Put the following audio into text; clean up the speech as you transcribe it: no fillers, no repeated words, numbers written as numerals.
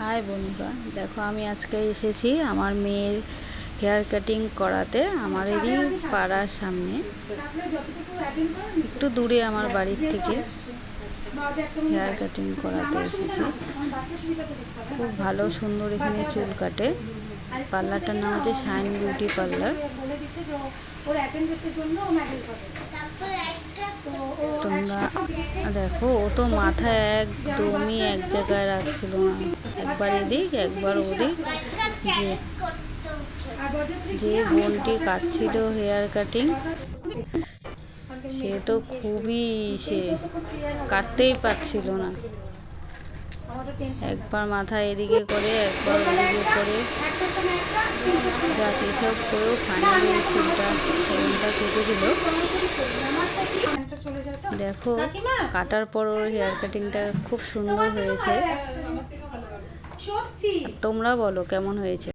High বন্ধুরা, দেখো আমি আজকে এসেছি আমার মেয়ের হেয়ার কাটিং করাতে আমাদেরই পাড়ার সামনে, একটু দূরে আমার বাড়ির থেকে হেয়ার কাটিং করাতে এসেছি। খুব ভালো সুন্দর এখানে চুল কাটে। পার্লারটার নাম হচ্ছে শাইন বিউটি পার্লার। তোমরা দেখো, ও তো মাথা একদমই এক জায়গায় রাখছিল না, একবার এদিক একবার ওদিক। যে বোনটি কাটছিল হেয়ার কাটিং, সে তো খুবই কাটতেই পারছিল না। একবার মাথা এদিকে করে একবার ওদিকে করে, যাক এসব করেও ফাইনালি চুলটা কেটে দিল। দেখো, কাটার পর ওর হেয়ার কাটিংটা খুব সুন্দর হয়েছে। তোমরা বলো কেমন হয়েছে।